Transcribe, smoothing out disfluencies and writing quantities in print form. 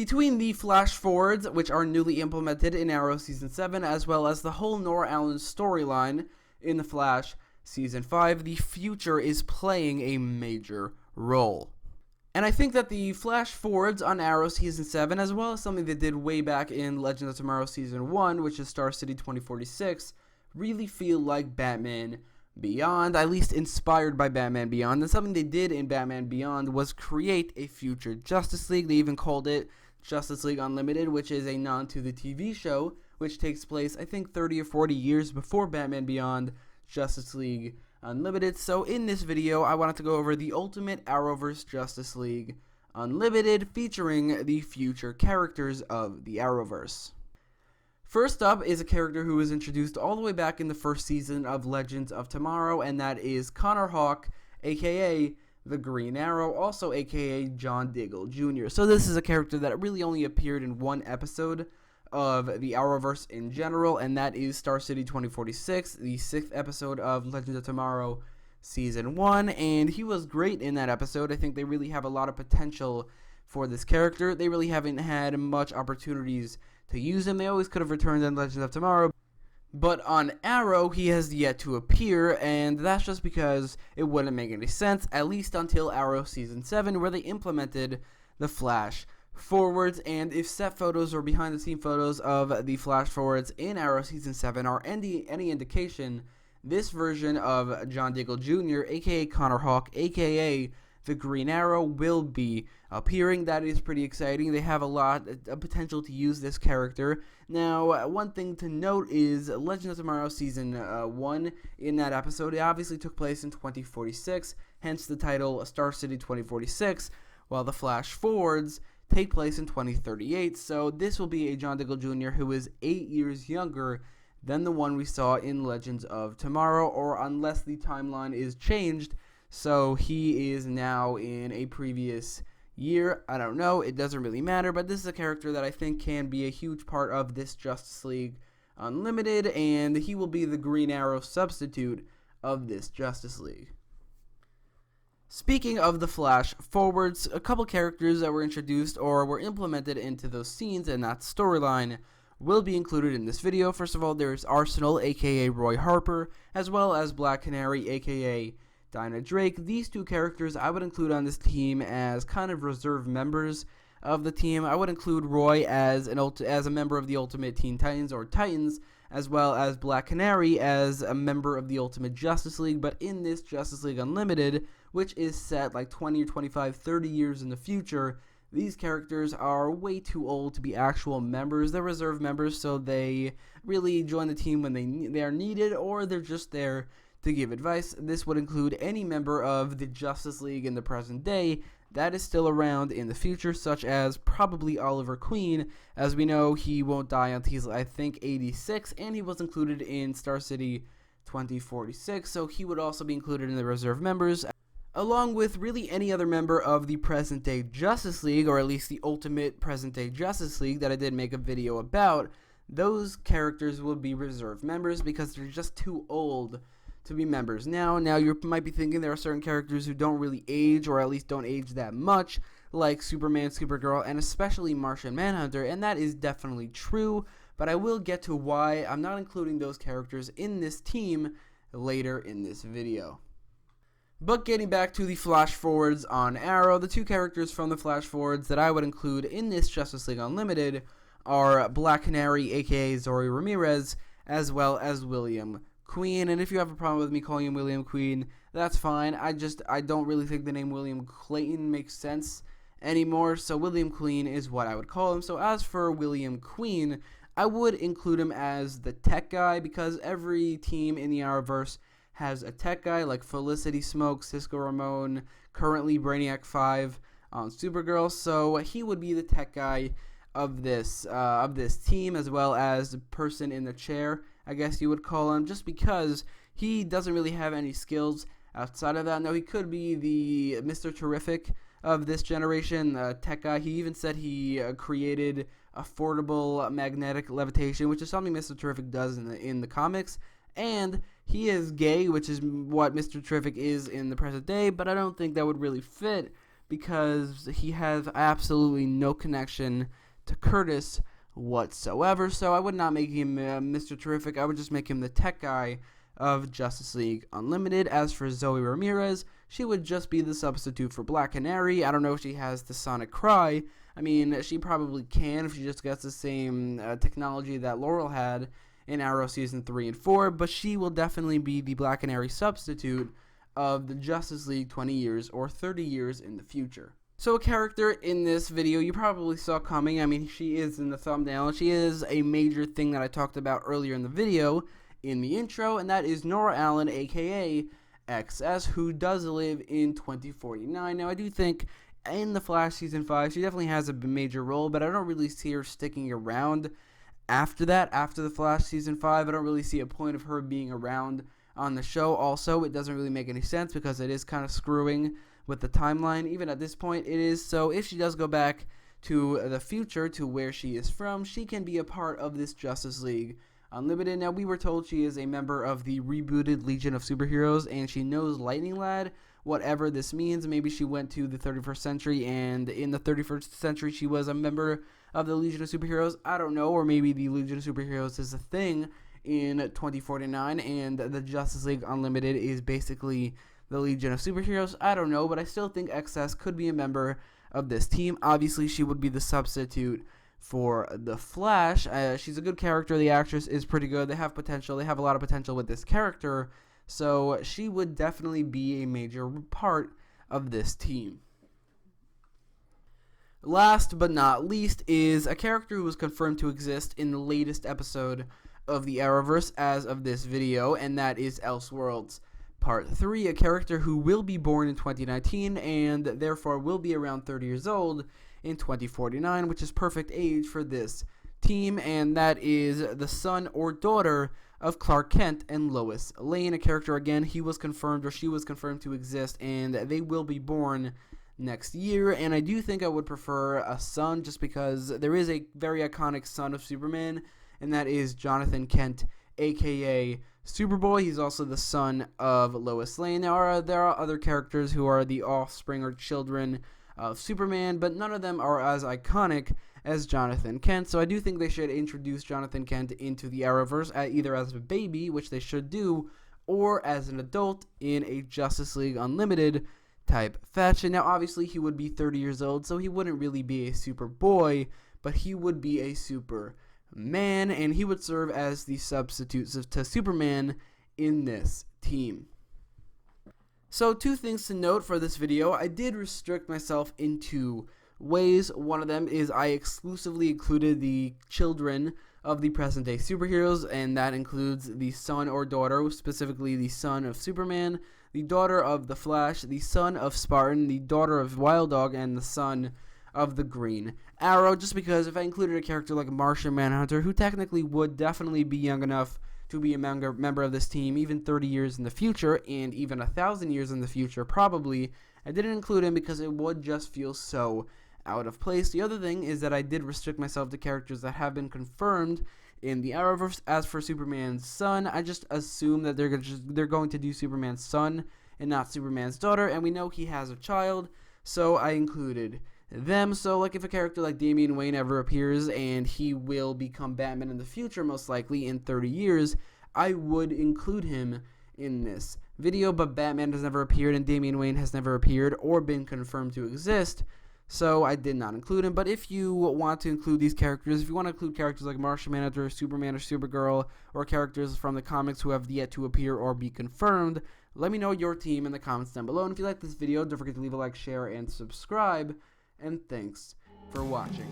Between the flash forwards, which are newly implemented in Arrow Season 7, as well as the whole Nora Allen storyline in The Flash Season 5, the future is playing a major role. And I think that the flash forwards on Arrow Season 7, as well as something they did way back in Legends of Tomorrow Season 1, which is Star City 2046, really feel like Batman Beyond, at least inspired by Batman Beyond. And something they did in Batman Beyond was create a future Justice League. They even called it Justice League Unlimited, which is a nod to the TV show, which takes place, I think, 30 or 40 years before Batman Beyond Justice League Unlimited. So in this video, I wanted to go over the Ultimate Arrowverse Justice League Unlimited, featuring the future characters of the Arrowverse. First up is a character who was introduced all the way back in the first season of Legends of Tomorrow, and that is Hawke, aka the Green Arrow, also aka John Diggle Jr. So this is a character that really only appeared in one episode of the Arrowverse in general, and that is Star City 2046, the 6th episode of Legends of Tomorrow Season 1, and he was great in that episode. I think they really have a lot of potential for this character. They really haven't had much opportunities to use him. They always could have returned in Legends of Tomorrow, but on Arrow, he has yet to appear, and that's just because it wouldn't make any sense, at least until Arrow Season 7, where they implemented the Flash forwards. And if set photos or behind the scene photos of the flash forwards in Arrow Season 7 are any indication, this version of John Diggle Jr., aka Hawke, aka the Green Arrow, will be appearing. That is pretty exciting. They have a lot of potential to use this character. Now, one thing to note is Legends of Tomorrow Season 1, in that episode, it obviously took place in 2046, hence the title Star City 2046, while the flash forwards take place in 2038, so this will be a John Diggle Jr. who is 8 years younger than the one we saw in Legends of Tomorrow, or unless the timeline is changed, so he is now in a previous year. I don't know, it doesn't really matter, but this is a character that I think can be a huge part of this Justice League Unlimited, and he will be the Green Arrow substitute of this Justice League. Speaking of the flash forwards, a couple characters that were introduced or were implemented into those scenes and that storyline will be included in this video. First of all, there's Arsenal, aka Roy Harper, as well as Black Canary, aka Dinah Drake. These two characters I would include on this team as kind of reserve members of the team. I would include Roy as a member of the Ultimate Teen Titans or Titans, as well as Black Canary as a member of the Ultimate Justice League. But in this Justice League Unlimited, which is set like 20 or 25, 30 years in the future, these characters are way too old to be actual members. They're reserve members, so they really join the team when they are needed, or they're just there to give advice. This would include any member of the Justice League in the present day that is still around in the future, such as probably Oliver Queen. As we know, he won't die until he's, I think, 86, and he was included in Star City 2046, so he would also be included in the reserve members, along with really any other member of the present-day Justice League, or at least the Ultimate Present-Day Justice League that I did make a video about. Those characters will be reserve members because they're just too old to be members. Now you might be thinking there are certain characters who don't really age, or at least don't age that much, like Superman, Supergirl, and especially Martian Manhunter, and that is definitely true, but I will get to why I'm not including those characters in this team later in this video. But getting back to the flash forwards on Arrow, the two characters from the flash forwards that I would include in this Justice League Unlimited are Black Canary, aka Zori Ramirez, as well as William Queen. And if you have a problem with me calling him William Queen, that's fine. I don't really think the name William Clayton makes sense anymore, so William Queen is what I would call him. So as for William Queen, I would include him as the tech guy, because every team in the Arrowverse has a tech guy, like Felicity Smoke, Cisco Ramon, currently Brainiac 5 on Supergirl, so he would be the tech guy of this team, as well as the person in the chair, I guess you would call him, just because he doesn't really have any skills outside of that. Now, he could be the Mr. Terrific of this generation, tech guy. He even said he created affordable magnetic levitation, which is something Mr. Terrific does in the comics, and he is gay, which is what Mr. Terrific is in the present day, but I don't think that would really fit, because he has absolutely no connection to Curtis whatsoever. So I would not make him Mr. Terrific. I would just make him the tech guy of Justice League Unlimited. As for Zoe Ramirez, she would just be the substitute for Black Canary. I don't know if she has the sonic cry. I mean, she probably can if she just gets the same technology that Laurel had in Arrow Season 3 and 4, but she will definitely be the Black Canary substitute of the Justice League 20 years or 30 years in the future. So a character in this video you probably saw coming. I mean, she is in the thumbnail, and she is a major thing that I talked about earlier in the video in the intro, and that is Nora Allen, aka XS, who does live in 2049. Now, I do think in The Flash Season 5, she definitely has a major role, but I don't really see her sticking around after that. After The Flash Season 5, I don't really see a point of her being around on the show. Also, it doesn't really make any sense because it is kind of screwing with the timeline. Even at this point, it is. So if she does go back to the future, to where she is from, she can be a part of this Justice League Unlimited. Now, we were told she is a member of the rebooted Legion of Superheroes, and she knows Lightning Lad, whatever this means. Maybe she went to the 31st century, and in the 31st century she was a member of the Legion of Superheroes. I don't know, or maybe the Legion of Superheroes is a thing in 2049, and the Justice League Unlimited is basically the Legion of Superheroes. I don't know, but I still think XS could be a member of this team. Obviously, she would be the substitute for the Flash. She's a good character. The actress is pretty good. They have potential. They have a lot of potential with this character. So she would definitely be a major part of this team. Last but not least is a character who was confirmed to exist in the latest episode of the Arrowverse as of this video, and that is Elseworlds Part 3, a character who will be born in 2019 and therefore will be around 30 years old in 2049, which is perfect age for this team, and that is the son or daughter of Clark Kent and Lois Lane, a character, again, he was confirmed, or she was confirmed to exist, and they will be born next year. And I do think I would prefer a son, just because there is a very iconic son of Superman, and that is Jonathan Kent, aka Superboy. He's also the son of Lois Lane. There are other characters who are the offspring or children of Superman, but none of them are as iconic as Jonathan Kent. So I do think they should introduce Jonathan Kent into the Arrowverse, either as a baby, which they should do, or as an adult in a Justice League Unlimited type fashion. Now, obviously, he would be 30 years old, so he wouldn't really be a Superboy, but he would be a Superman, and he would serve as the substitute to Superman in this team. So, two things to note for this video. I did restrict myself in two ways. One of them is I exclusively included the children of the present day superheroes, and that includes the son or daughter, specifically the son of Superman, the daughter of the Flash, the son of Spartan, the daughter of Wild Dog, and the son of the Green Arrow, just because if I included a character like Martian Manhunter, who technically would definitely be young enough to be a member of this team, even 30 years in the future, and even 1,000 years in the future, probably, I didn't include him because it would just feel so out of place. The other thing is that I did restrict myself to characters that have been confirmed in the Arrowverse. As for Superman's son, I just assume that they're going to do Superman's son and not Superman's daughter, and we know he has a child, so I included them. So, like, if a character like Damian Wayne ever appears, and he will become Batman in the future, most likely in 30 years, I would include him in this video. But Batman has never appeared, and Damian Wayne has never appeared or been confirmed to exist, so I did not include him. But if you want to include these characters, if you want to include characters like Martian Manhunter, Superman, or Supergirl, or characters from the comics who have yet to appear or be confirmed, let me know your team in the comments down below. And if you like this video, don't forget to leave a like, share, and subscribe. And thanks for watching.